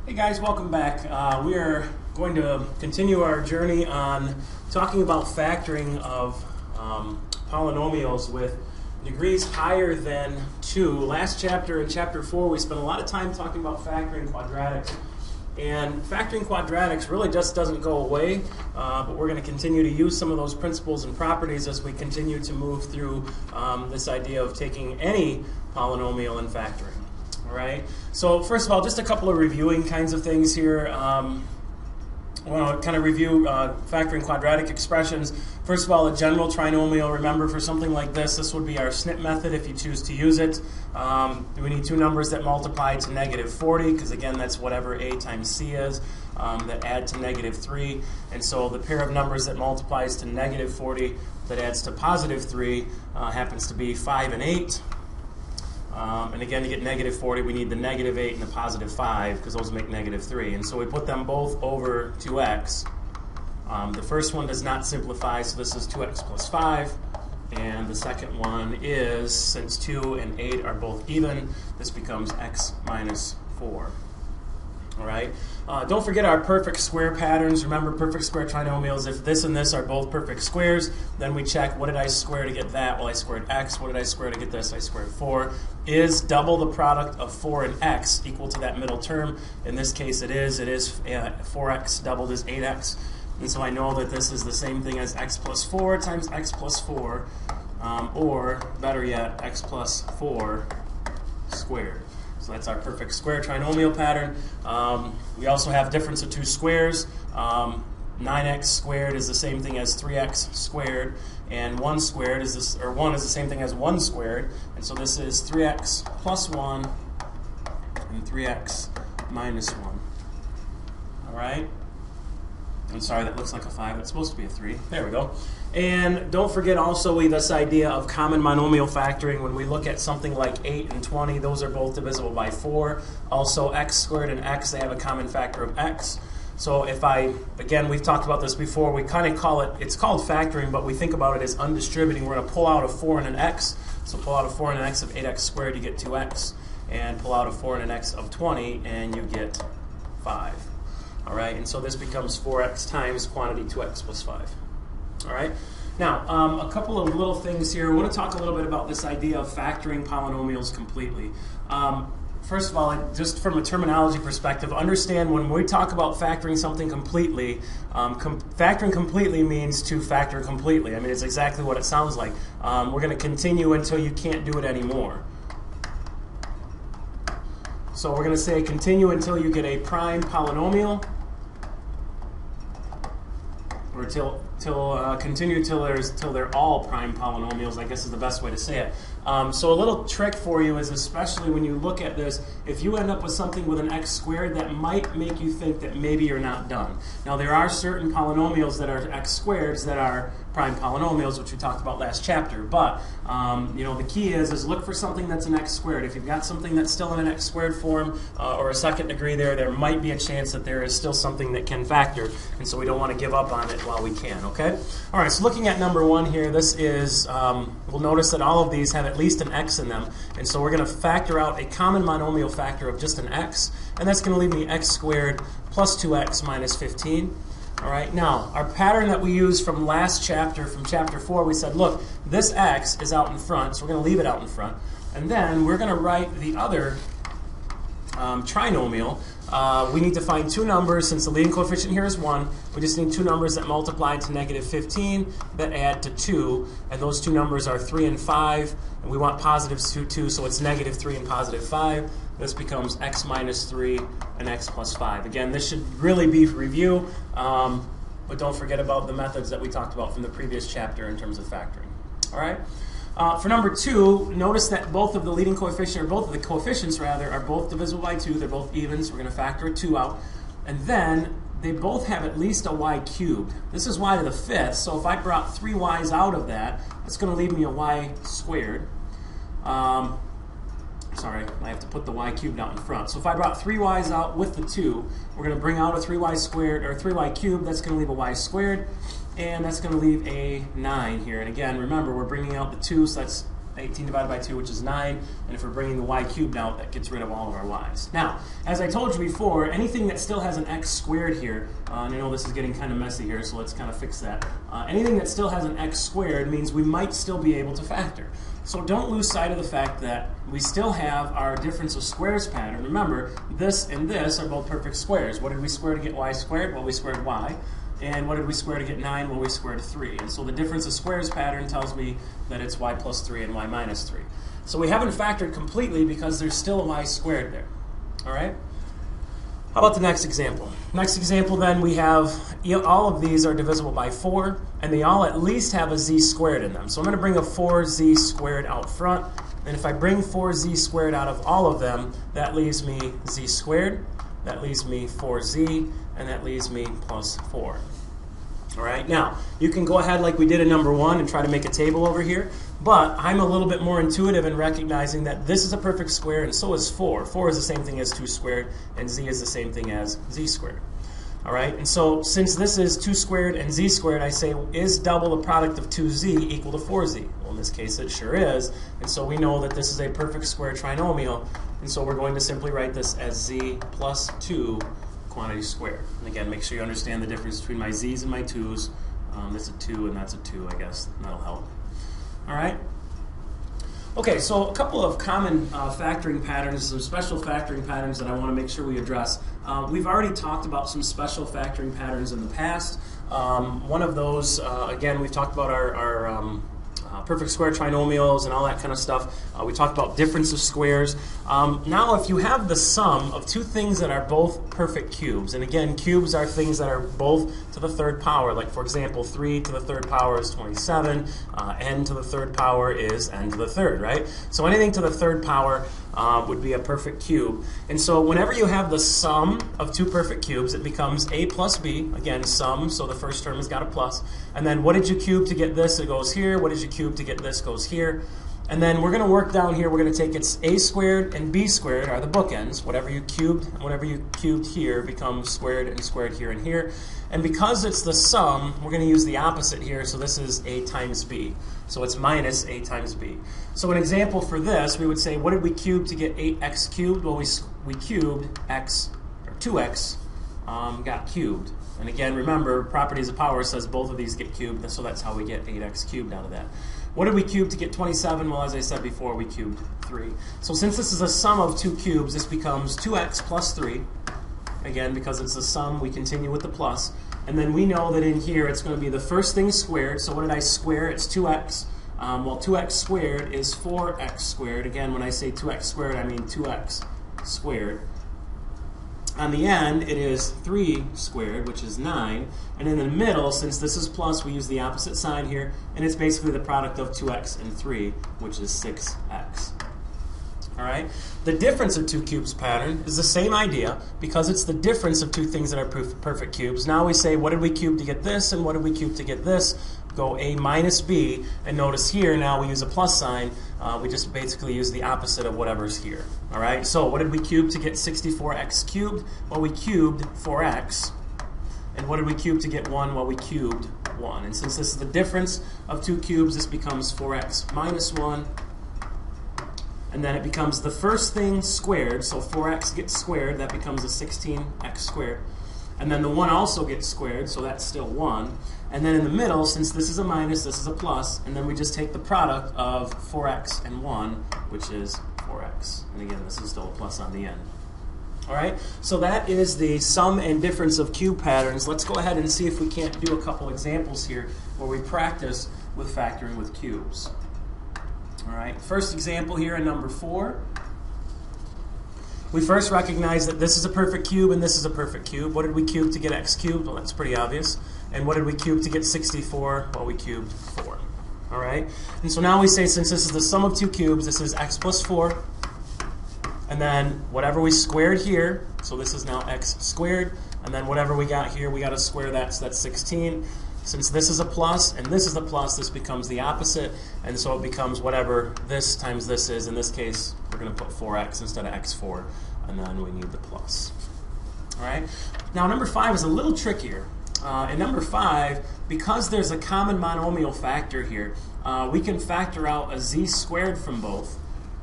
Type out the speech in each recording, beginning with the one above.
Hey guys, welcome back. We are going to continue our journey on talking about factoring of polynomials with degrees higher than 2. Last chapter, in chapter 4, we spent a lot of time talking about factoring quadratics. And factoring quadratics really just doesn't go away, but we're going to continue to use some of those principles and properties as we continue to move through this idea of taking any polynomial and factoring. All right. So first of all, just a couple of reviewing kinds of things here. I want to kind of review factoring quadratic expressions. First of all, a general trinomial. Remember, for something like this would be our snip method if you choose to use it. We need two numbers that multiply to negative 40, because again, that's whatever a times c is, that add to negative 3. And so the pair of numbers that multiplies to negative 40 that adds to positive 3 happens to be 5 and 8. And again, to get negative 40, we need the negative 8 and the positive 5, because those make negative 3. And so we put them both over 2x. The first one does not simplify, so this is 2x plus 5. And the second one is, since 2 and 8 are both even, this becomes x minus 4. All right. Don't forget our perfect square patterns. Remember, perfect square trinomials, if this and this are both perfect squares, then we check, what did I square to get that? Well, I squared x. What did I square to get this? I squared 4. Is double the product of 4 and x equal to that middle term? In this case, it is. It is 4x doubled is 8x. And so I know that this is the same thing as x plus 4 times x plus 4, or better yet, x plus 4 squared. So that's our perfect square trinomial pattern. We also have difference of two squares. 9x squared is the same thing as 3x squared, and 1 squared is this, or 1 is the same thing as 1 squared. And so this is 3x plus 1 and 3x minus 1. All right. I'm sorry, that looks like a 5. It's supposed to be a 3. There we go. And don't forget also this idea of common monomial factoring. When we look at something like 8 and 20, those are both divisible by 4. Also, x squared and x, they have a common factor of x. So if again, we've talked about this before, we kind of call it, it's called factoring, but we think about it as undistributing. We're going to pull out a 4 and an x. So pull out a 4 and an x of 8x squared, you get 2x. And pull out a 4 and an x of 20, and you get 5. All right, and so this becomes 4x times quantity 2x plus 5. All right. Now, a couple of little things here. I want to talk a little bit about this idea of factoring polynomials completely. First of all, just from a terminology perspective, understand when we talk about factoring something completely, factoring completely means to factor completely. I mean, it's exactly what it sounds like. We're going to continue until you can't do it anymore. So we're going to say continue until you get a prime polynomial, or continue till they're all prime polynomials, I guess is the best way to say it. So a little trick for you is, especially when you look at this, if you end up with something with an x squared, that might make you think that maybe you're not done. Now, there are certain polynomials that are x squareds that are prime polynomials, which we talked about last chapter. But you know, the key is look for something that's an x squared. If you've got something that's still in an x squared form, or a second degree there might be a chance that there is still something that can factor, and so we don't want to give up on it while we can. Okay. All right. So looking at number 1 here, this is we'll notice that all of these have at least an x in them, and so we're going to factor out a common monomial factor of just an x, and that's going to leave me x squared plus 2x minus 15. All right, now, our pattern that we used from last chapter, from chapter 4, we said, look, this x is out in front, so we're going to leave it out in front. And then we're going to write the other trinomial. We need to find two numbers. Since the leading coefficient here is 1, we just need two numbers that multiply to negative 15 that add to 2. And those two numbers are 3 and 5. And we want positives to 2, so it's negative 3 and positive 5. This becomes x minus 3 and x plus 5. Again, this should really be review, but don't forget about the methods that we talked about from the previous chapter in terms of factoring. All right. For number 2, notice that both of the leading coefficient, or both of the coefficients rather, are both divisible by 2. They're both even, so we're going to factor a 2 out. And then they both have at least a y cubed. This is y to the 5th, so if I brought 3 y's out of that, that's going to leave me a y squared. Sorry, I have to put the y cubed out in front. So if I brought 3 y's out with the 2, we're going to bring out a 3y squared, or 3y cubed. That's going to leave a y squared, and that's going to leave a 9 here. And again, remember, we're bringing out the 2, so that's 18 divided by 2, which is 9. And if we're bringing the y cubed out, that gets rid of all of our y's. Now, as I told you before, anything that still has an x squared here, and I know this is getting kind of messy here, so let's kind of fix that. Anything that still has an x squared means we might still be able to factor. So don't lose sight of the fact that we still have our difference of squares pattern. Remember, this and this are both perfect squares. What did we square to get y squared? Well, we squared y. And what did we square to get 9? Well, we squared 3. And so the difference of squares pattern tells me that it's y plus 3 and y minus 3. So we haven't factored completely because there's still a y squared there. All right? How about the next example? Next example, then, we have all of these are divisible by 4, and they all at least have a z squared in them. So I'm going to bring a 4z squared out front, and if I bring 4z squared out of all of them, that leaves me z squared, that leaves me 4z, and that leaves me plus 4. All right, now, you can go ahead like we did in number 1 and try to make a table over here, but I'm a little bit more intuitive in recognizing that this is a perfect square and so is 4. 4 is the same thing as 2 squared, and z is the same thing as z squared. All right, and so since this is 2 squared and z squared, I say, is double the product of 2z equal to 4z? Well, in this case, it sure is, and so we know that this is a perfect square trinomial, and so we're going to simply write this as z plus 2 quantity squared. And again, make sure you understand the difference between my z's and my 2's. This is a 2 and that's a 2, I guess. That'll help. All right? Okay, so a couple of common factoring patterns, some special factoring patterns that I want to make sure we address. We've already talked about some special factoring patterns in the past. One of those, again, we've talked about our perfect square trinomials and all that kind of stuff. We talked about difference of squares. Now, if you have the sum of two things that are both perfect cubes, and again, cubes are things that are both to the third power, like for example, 3 to the third power is 27, n to the third power is n to the third, right? So anything to the third power would be a perfect cube. And so whenever you have the sum of two perfect cubes, it becomes a plus b, again, sum, so the first term has got a plus. And then what did you cube to get this? It goes here. What did you cube to get this? Goes here. And then we're going to work down here. We're going to take its a squared and b squared are the bookends. Whatever you cubed and whatever you cubed here becomes squared here and here. And because it's the sum, we're going to use the opposite here. So this is a times b. So it's minus a times b. So an example for this, we would say, what did we cube to get 8x cubed? Well, we cubed x, or 2x, got cubed. And again, remember, properties of power says both of these get cubed, so that's how we get 8x cubed out of that. What did we cube to get 27? Well, as I said before, we cubed 3. So since this is a sum of two cubes, this becomes 2x plus 3. Again, because it's a sum, we continue with the plus. And then we know that in here, it's going to be the first thing squared. So what did I square? It's 2x. Well, 2x squared is 4x squared. Again, when I say 2x squared, I mean 2x squared. On the end, it is 3 squared, which is 9. And in the middle, since this is plus, we use the opposite sign here. And it's basically the product of 2x and 3, which is 6x. All right? The difference of two cubes pattern is the same idea because it's the difference of two things that are perfect cubes. Now we say, what did we cube to get this, and what did we cube to get this? Go a minus b, and notice here now we use a plus sign. We just basically use the opposite of whatever's here. All right? So what did we cube to get 64x cubed? Well, we cubed 4x. And what did we cube to get 1? Well, we cubed 1. And since this is the difference of two cubes, this becomes 4x minus 1. And then it becomes the first thing squared, so 4x gets squared, that becomes a 16x squared. And then the 1 also gets squared, so that's still 1. And then in the middle, since this is a minus, this is a plus, and then we just take the product of 4x and 1, which is 4x. And again, this is still a plus on the end. All right, so that is the sum and difference of cube patterns. Let's go ahead and see if we can't do a couple examples here where we practice with factoring with cubes. All right, first example here in number 4. We first recognize that this is a perfect cube and this is a perfect cube. What did we cube to get x cubed? Well, that's pretty obvious. And what did we cube to get 64? Well, we cubed 4. All right, and so now we say since this is the sum of two cubes, this is x plus 4. And then whatever we squared here, so this is now x squared. And then whatever we got here, we got to square that, so that's 16. Since this is a plus and this is a plus, this becomes the opposite. And so it becomes whatever this times this is. In this case, we're going to put 4x instead of x4. And then we need the plus. All right. Now, number 5 is a little trickier. in number 5, because there's a common monomial factor here, we can factor out a z squared from both,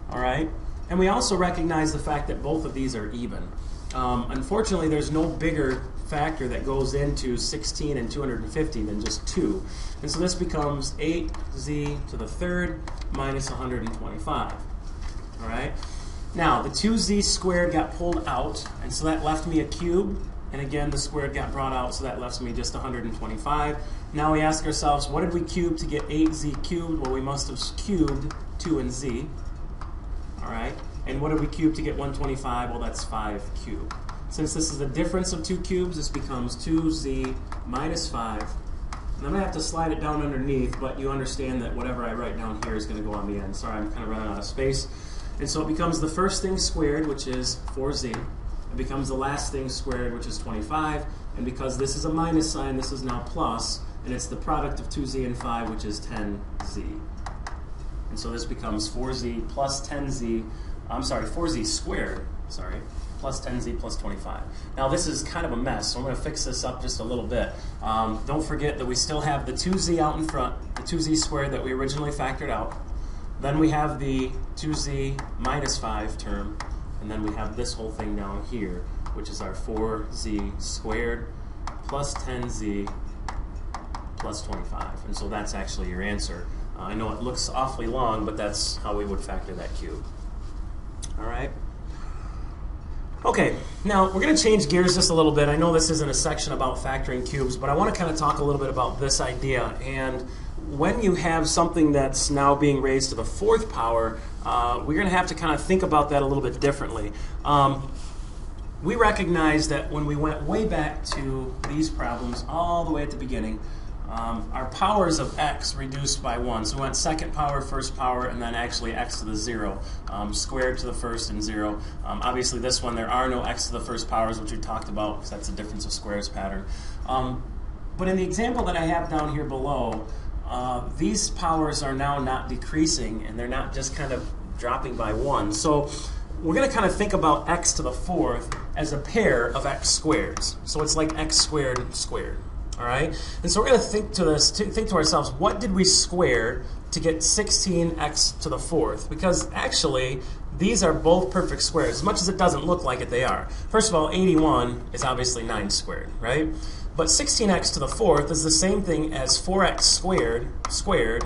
all right? And we also recognize the fact that both of these are even. Unfortunately, there's no bigger factor that goes into 16 and 250 than just 2. And so this becomes 8z to the third minus 125. All right? Now, the 2z squared got pulled out, and so that left me a cube. And again, the squared got brought out, so that left me just 125. Now we ask ourselves, what did we cube to get 8z cubed? Well, we must have cubed 2 and z. All right? And what did we cube to get 125? Well, that's 5 cubed. Since this is the difference of 2 cubes, this becomes 2z minus 5. And I'm going to have to slide it down underneath, but you understand that whatever I write down here is going to go on the end. Sorry, I'm kind of running out of space. And so it becomes the first thing squared, which is 4z. It becomes the last thing squared, which is 25. And because this is a minus sign, this is now plus. And it's the product of 2z and 5, which is 10z. And so this becomes 4z plus 10z. I'm sorry, 4z squared, sorry, plus 10z plus 25. Now this is kind of a mess, so I'm going to fix this up just a little bit. Don't forget that we still have the 2z out in front, the 2z squared that we originally factored out. Then we have the 2z minus 5 term, and then we have this whole thing down here, which is our 4z squared plus 10z plus 25. And so that's actually your answer. I know it looks awfully long, but that's how we would factor that cube. All right. Okay, now we're going to change gears just a little bit. I know this isn't a section about factoring cubes, but I want to kind of talk a little bit about this idea. And when you have something that's now being raised to the 4th power, we're going to have to kind of think about that a little bit differently. We recognize that when we went way back to these problems all the way at the beginning, our powers of x reduced by 1. So we went 2nd power, 1st power, and then actually x to the 0, squared to the 1st and 0. Obviously this one, there are no x to the 1st powers, which we talked about, because that's a difference of squares pattern. But in the example that I have down here below, these powers are now not decreasing, and they're not just kind of dropping by 1. So we're going to kind of think about x to the 4th as a pair of x squareds. So it's like x squared squared. All right, and so we're going to think to ourselves, what did we square to get 16x to the 4th? Because actually, these are both perfect squares. As much as it doesn't look like it, they are. First of all, 81 is obviously 9 squared, right? But 16x to the 4th is the same thing as 4x squared,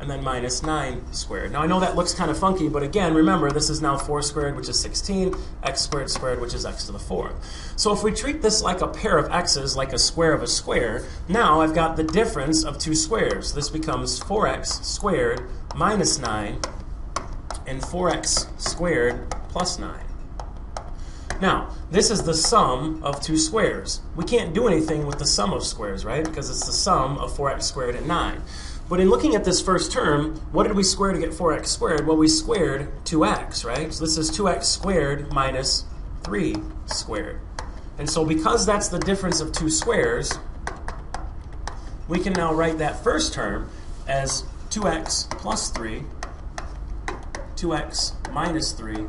and then minus 9 squared. Now I know that looks kind of funky, but again, remember this is now 4 squared, which is 16, x squared squared, which is x to the 4th. So if we treat this like a pair of x's, like a square of a square, now I've got the difference of 2 squares. This becomes 4x squared minus 9 and 4x squared plus 9. Now, this is the sum of 2 squares. We can't do anything with the sum of squares, right? Because it's the sum of 4x squared and 9. But in looking at this first term, what did we square to get 4x squared? Well, we squared 2x, right? So this is 2x squared minus 3 squared. And so because that's the difference of 2 squares, we can now write that first term as 2x plus 3, 2x minus 3,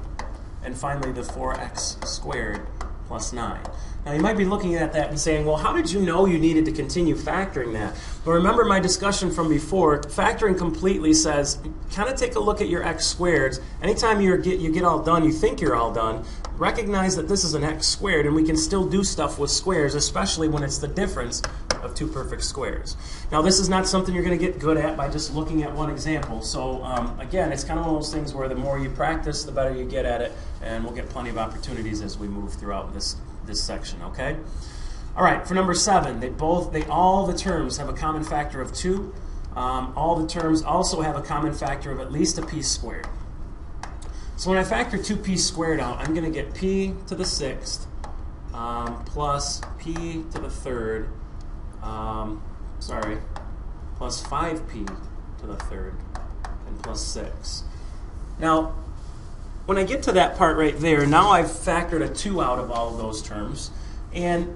and finally the 4x squared plus 9. Now you might be looking at that and saying, well, how did you know you needed to continue factoring that? But remember my discussion from before, factoring completely says, kind of take a look at your x squareds. Anytime you get all done, you think you're all done, recognize that this is an x squared, and we can still do stuff with squares, especially when it's the difference of 2 perfect squares. Now this is not something you're going to get good at by just looking at one example. So again, it's kind of one of those things where the more you practice, the better you get at it, and we'll get plenty of opportunities as we move throughout this section, okay? All right, for number 7, all the terms have a common factor of 2. All the terms also have a common factor of at least a p squared. So when I factor 2p squared out, I'm going to get p to the 6th plus p to the 3rd, plus 5p to the 3rd, and plus 6. Now, when I get to that part right there, now I've factored a 2 out of all of those terms, and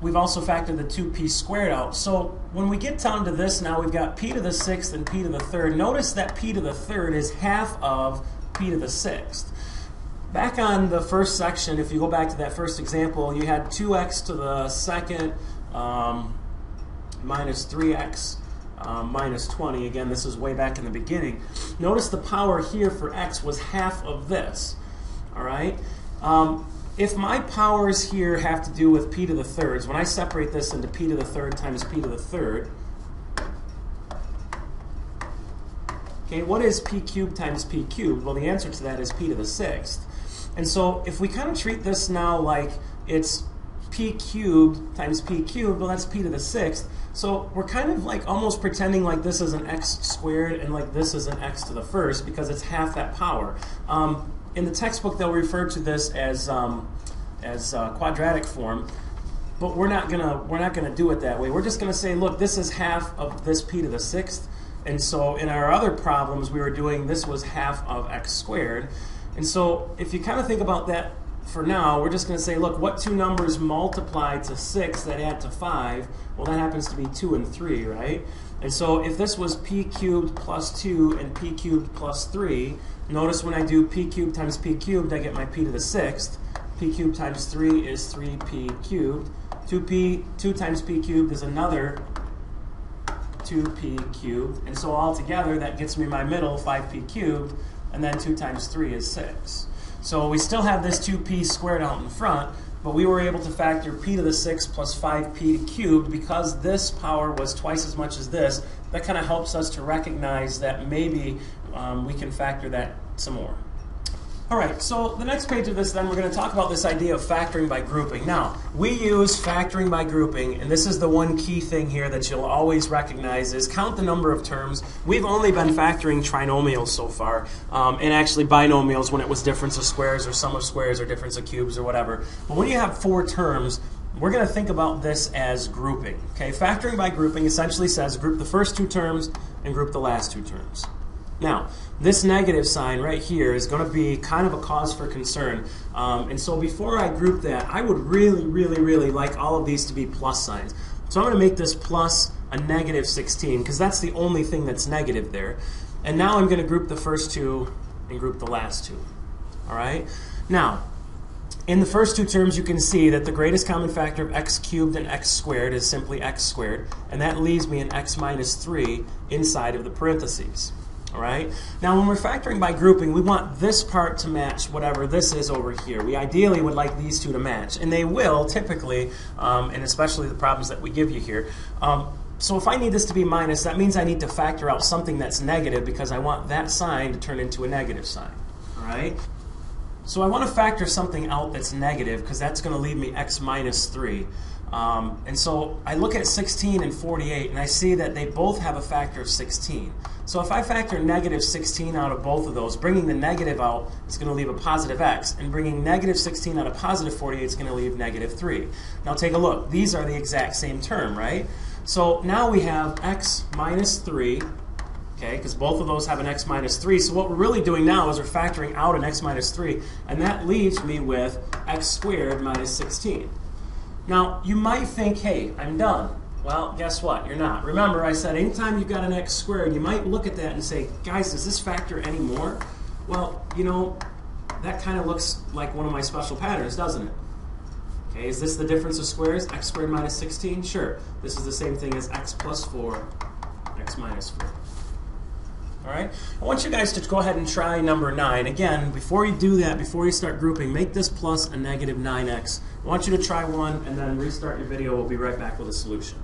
we've also factored the 2p squared out. So when we get down to this now, we've got p to the 6th and p to the 3rd. Notice that p to the 3rd is half of p to the 6th. Back on the first section, if you go back to that first example, you had 2x to the 2nd minus 3x minus 20. Again, this is way back in the beginning. Notice the power here for x was half of this. All right? If my powers here have to do with p to the thirds, when I separate this into p to the third times p to the third, okay, what is p cubed times p cubed? Well, the answer to that is p to the sixth. And so if we kind of treat this now like it's p cubed times p cubed, well, that's p to the sixth. So we're kind of like almost pretending like this is an x squared and like this is an x to the first because it's half that power. In the textbook, they'll refer to this as quadratic form, but we're not gonna do it that way. We're just gonna say, look, this is half of this p to the sixth, and so in our other problems we were doing this was half of x squared, and so if you kind of think about that for now, we're just gonna say, look, what two numbers multiply to 6 that add to 5? Well, that happens to be 2 and 3, right? And so if this was p cubed plus 2 and p cubed plus 3, notice when I do p cubed times p cubed, I get my p to the sixth. P cubed times 3 is 3p cubed. 2 times p cubed is another 2p cubed. And so altogether, that gets me my middle, 5p cubed. And then 2 times 3 is 6. So we still have this 2p squared out in front, but we were able to factor p to the 6th plus 5p cubed because this power was twice as much as this. That kind of helps us to recognize that maybe we can factor that some more. All right, so the next page of this, then, we're going to talk about this idea of factoring by grouping. Now, we use factoring by grouping, and this is the one key thing here that you'll always recognize is count the number of terms. We've only been factoring trinomials so far, and actually binomials when it was difference of squares or sum of squares or difference of cubes or whatever. But when you have 4 terms, we're going to think about this as grouping. Okay, factoring by grouping essentially says group the first 2 terms and group the last 2 terms. Now, this negative sign right here is going to be kind of a cause for concern. And so before I group that, I would really like all of these to be plus signs. So I'm going to make this plus a negative 16 because that's the only thing that's negative there. And now I'm going to group the first 2 and group the last 2. All right? Now, in the first 2 terms, you can see that the greatest common factor of x cubed and x squared is simply x squared. And that leaves me an x minus 3 inside of the parentheses. All right. Now, when we're factoring by grouping, we want this part to match whatever this is over here. We ideally would like these 2 to match, and they will typically, and especially the problems that we give you here. So if I need this to be minus, that means I need to factor out something that's negative because I want that sign to turn into a negative sign. All right. So I want to factor something out that's negative because that's going to leave me x minus 3. And so I look at 16 and 48, and I see that they both have a factor of 16. So if I factor negative 16 out of both of those, bringing the negative out is going to leave a positive x, and bringing negative 16 out of positive 48 is going to leave negative 3. Now take a look. These are the exact same term, right? So now we have x minus 3, okay, because both of those have an x minus 3. So what we're really doing now is we're factoring out an x minus 3, and that leaves me with x squared minus 16. Now, you might think, hey, I'm done. Well, guess what? You're not. Remember, I said anytime you've got an x squared, you might look at that and say, guys, does this factor any more? Well, you know, that kind of looks like one of my special patterns, doesn't it? Okay, is this the difference of squares? X squared minus 16? Sure. This is the same thing as x plus 4, x minus 4. All right? I want you guys to go ahead and try number 9. Again, before you do that, before you start grouping, make this plus a negative 9x. I want you to try one and then restart your video. We'll be right back with a solution.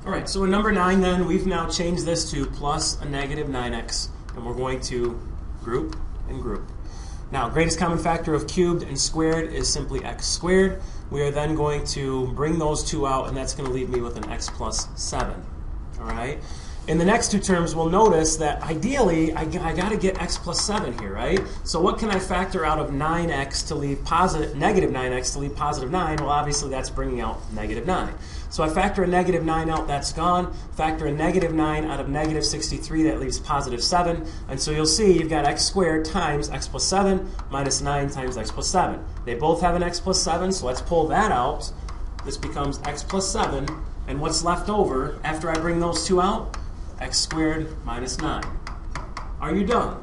All right, so in number 9 then, we've now changed this to plus a negative 9x, and we're going to group and group. Now, greatest common factor of cubed and squared is simply x squared. We are then going to bring those 2 out, and that's going to leave me with an x plus 7. All right? In the next 2 terms, we'll notice that ideally, I got to get x plus 7 here, right? So what can I factor out of 9x to leave negative 9x to leave positive 9? Well, obviously, that's bringing out negative 9. So I factor a negative 9 out, that's gone. Factor a negative 9 out of negative 63, that leaves positive 7. And so you'll see you've got x squared times x plus 7 minus 9 times x plus 7. They both have an x plus 7, so let's pull that out. This becomes x plus 7. And what's left over after I bring those 2 out? X squared minus 9. Are you done?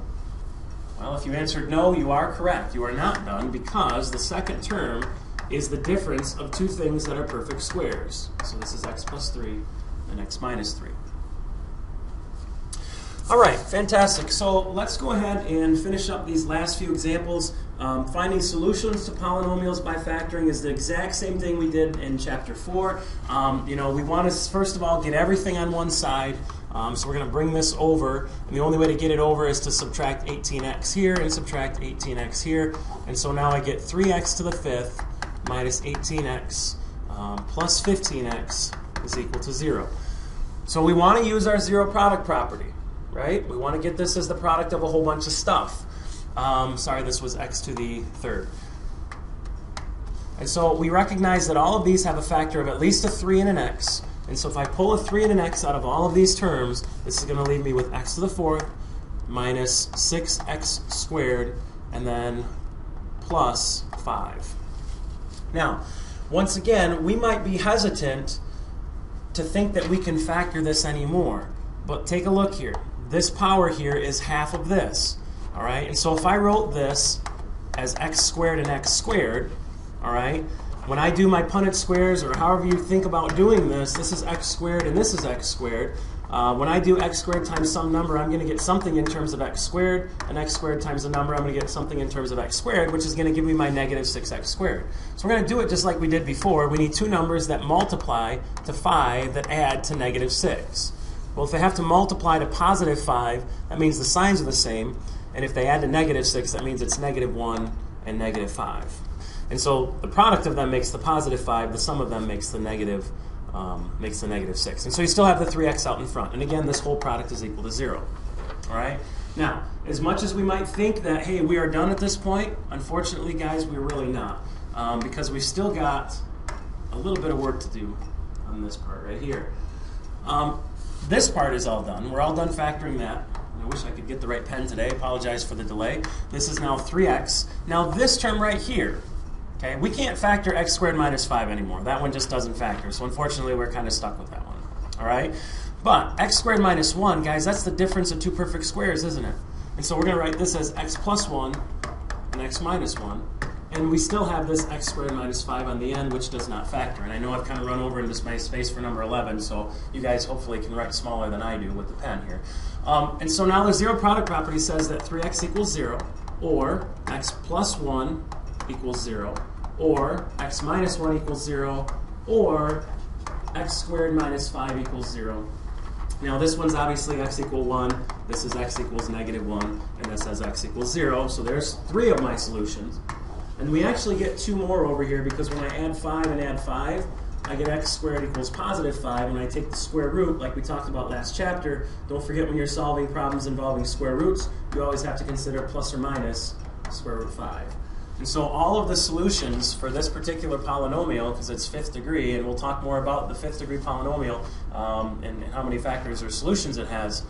Well, if you answered no, you are correct. You are not done because the second term is the difference of two things that are perfect squares. So this is x plus 3 and x minus 3. All right, fantastic. So let's go ahead and finish up these last few examples. Finding solutions to polynomials by factoring is the exact same thing we did in chapter 4. We want to, first of all, get everything on one side. So we're going to bring this over, and the only way to get it over is to subtract 18x here and subtract 18x here. And so now I get 3x to the 5th minus 18x plus 15x is equal to 0. So we want to use our zero product property, right? We want to get this as the product of a whole bunch of stuff. Sorry, this was x to the 3rd. And so we recognize that all of these have a factor of at least a 3 and an x. And so if I pull a 3 and an x out of all of these terms, this is going to leave me with x to the 4th minus 6x squared and then plus 5. Now, once again, we might be hesitant to think that we can factor this anymore. But take a look here. This power here is half of this. All right? And so if I wrote this as x squared and x squared, all right, when I do my Punnett squares, or however you think about doing this, this is x squared and this is x squared. When I do x squared times some number, I'm going to get something in terms of x squared, and x squared times a number, I'm going to get something in terms of x squared, which is going to give me my negative 6x squared. So we're going to do it just like we did before. We need two numbers that multiply to 5 that add to negative 6. Well, if they have to multiply to positive 5, that means the signs are the same. And if they add to negative 6, that means it's negative 1 and negative 5. And so the product of them makes the positive 5. The sum of them makes the negative 6. And so you still have the 3x out in front. And again, this whole product is equal to 0. All right? Now, as much as we might think that, hey, we are done at this point, unfortunately, guys, we're really not. Because we've still got a little bit of work to do on this part right here. This part is all done. We're all done factoring that. I wish I could get the right pen today. Apologize for the delay. This is now 3x. Now this term right here, okay, we can't factor x squared minus 5 anymore. That one just doesn't factor. So unfortunately, we're kind of stuck with that one. All right? But x squared minus 1, guys, that's the difference of two perfect squares, isn't it? And so we're going to write this as x plus 1 and x minus 1. And we still have this x squared minus 5 on the end, which does not factor. And I know I've kind of run over into my space for number 11, so you guys hopefully can write smaller than I do with the pen here. And so now the zero product property says that 3x equals 0, or x plus 1 equals 0, or x minus 1 equals 0, or x squared minus 5 equals 0. Now this one's obviously x equal 1, this is x equals negative 1, and this has x equals 0. So there's 3 of my solutions. And we actually get 2 more over here because when I add 5 and add 5, I get x squared equals positive 5. When I take the square root, like we talked about last chapter, don't forget when you're solving problems involving square roots, you always have to consider plus or minus square root 5. And so all of the solutions for this particular polynomial, because it's 5th degree, and we'll talk more about the 5th degree polynomial and how many factors or solutions it has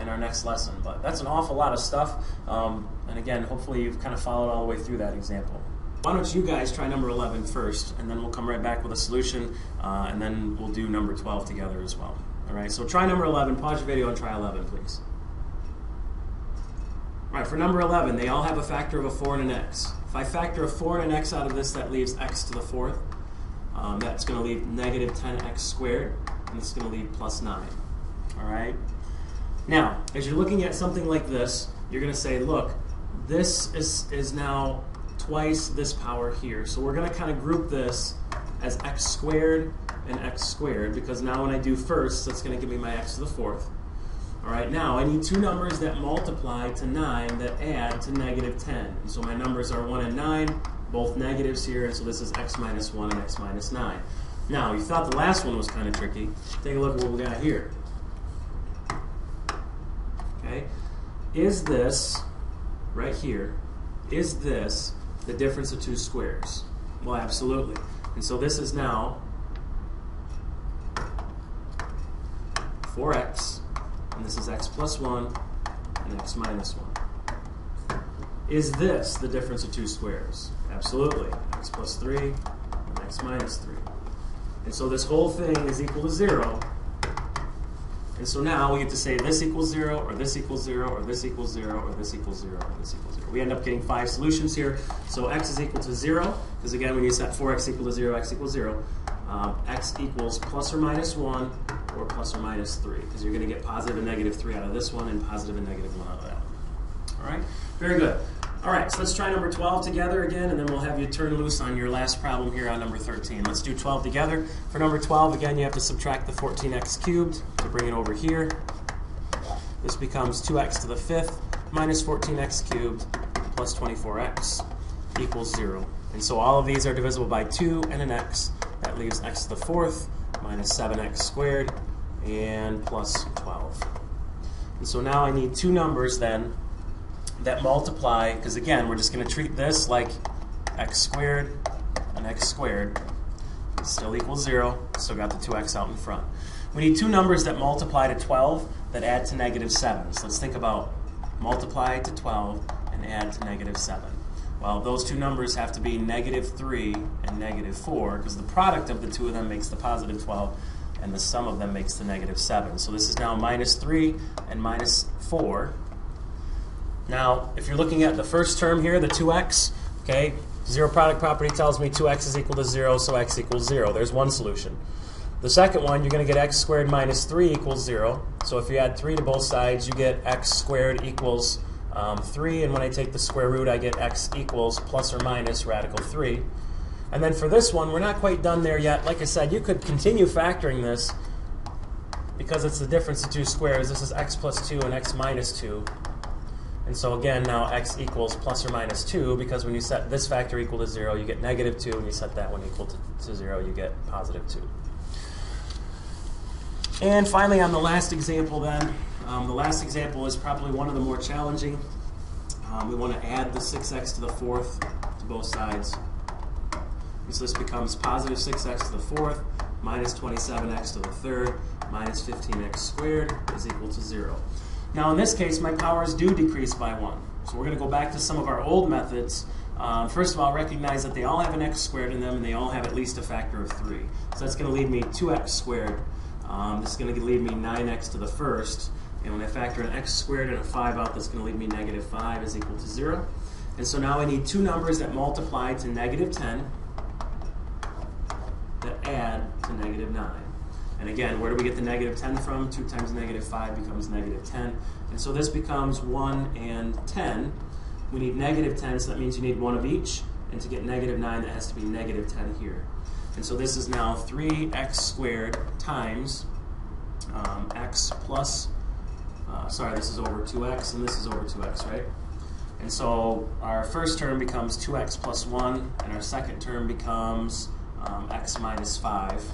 in our next lesson. But that's an awful lot of stuff. And again, hopefully you've kind of followed all the way through that example. Why don't you guys try number 11 first, and then we'll come right back with a solution, and then we'll do number 12 together as well. All right, so try number 11. Pause your video and try 11, please. All right, for number 11, they all have a factor of a 4 and an x. If I factor a 4 and an x out of this, that leaves x to the 4th. That's going to leave negative 10x squared, and this is going to leave plus 9. All right? Now, as you're looking at something like this, you're going to say, look, this is now twice this power here. So we're going to kind of group this as x squared and x squared, because now when I do first, that's going to give me my x to the 4th. All right, now I need two numbers that multiply to 9 that add to negative 10. And so my numbers are 1 and 9, both negatives here, and so this is x minus 1 and x minus 9. Now, you thought the last one was kind of tricky. Take a look at what we got here. Okay, is this, right here, is this the difference of two squares? Well, absolutely. And so this is now 4x, and this is x plus 1 and x minus 1. Is this the difference of two squares? Absolutely. X plus 3 and x minus 3. And so this whole thing is equal to 0 And so now we get to say this equals 0, or this equals 0, or this equals 0, or this equals 0, or this equals 0. We end up getting 5 solutions here. So x is equal to 0, because again, when you set 4x equal to 0, x equals 0. X equals plus or minus 1, or plus or minus 3, because you're going to get positive and negative 3 out of this one, and positive and negative 1 out of that one. All right? Very good. All right, so let's try number 12 together again, and then we'll have you turn loose on your last problem here on number 13. Let's do 12 together. For number 12, again, you have to subtract the 14x cubed to bring it over here. This becomes 2x to the 5th minus 14x cubed plus 24x equals 0. And so all of these are divisible by 2 and an x. That leaves x to the 4th minus 7x squared and plus 12. And so now I need two numbers then that multiply, because again, we're just going to treat this like x squared and x squared. It still equals 0. Still got the 2x out in front. We need two numbers that multiply to 12 that add to negative 7. So let's think about multiply to 12 and add to negative 7. Well, those two numbers have to be negative 3 and negative 4, because the product of the two of them makes the positive 12, and the sum of them makes the negative 7. So this is now minus 3 and minus 4. Now, if you're looking at the first term here, the 2x, okay, zero product property tells me 2x is equal to 0, so x equals 0. There's one solution. The second one, you're going to get x squared minus 3 equals 0. So if you add 3 to both sides, you get x squared equals 3, and when I take the square root, I get x equals plus or minus radical 3. And then for this one, we're not quite done there yet. Like I said, you could continue factoring this because it's the difference of two squares. This is x plus 2 and x minus 2. And so again, now x equals plus or minus 2, because when you set this factor equal to 0, you get negative 2. When you set that one equal to 0, you get positive 2. And finally, on the last example then, the last example is probably one of the more challenging. We want to add the 6x to the 4th to both sides. And so this becomes positive 6x to the 4th minus 27x to the 3rd minus 15x squared is equal to 0. Now in this case, my powers do decrease by 1. So we're going to go back to some of our old methods. First of all, recognize that they all have an x squared in them, and they all have at least a factor of 3. So that's going to leave me 2x squared. This is going to leave me 9x to the 1st. And when I factor an x squared and a 5 out, that's going to leave me negative 5 is equal to 0. And so now I need two numbers that multiply to negative 10 that add to negative 9. And again, where do we get the negative 10 from? 2 times negative 5 becomes negative 10. And so this becomes 1 and 10. We need negative 10, so that means you need one of each. And to get negative 9, that has to be negative 10 here. And so this is now 3x squared times x plus, this is over 2x, and this is over 2x, right? And so our first term becomes 2x plus 1, and our second term becomes x minus 5.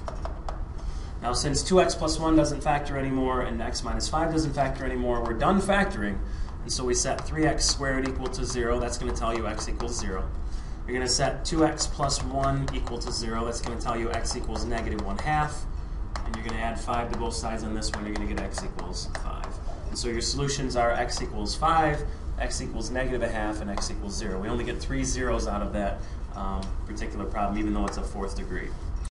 Now since 2x plus 1 doesn't factor anymore and x minus 5 doesn't factor anymore, we're done factoring. And so we set 3x squared equal to 0. That's going to tell you x equals 0. You're going to set 2x plus 1 equal to 0. That's going to tell you x equals negative 1/2. And you're going to add 5 to both sides on this one. You're going to get x equals 5. And so your solutions are x equals 5, x equals negative 1/2, and x equals 0. We only get 3 zeros out of that particular problem, even though it's a 4th degree.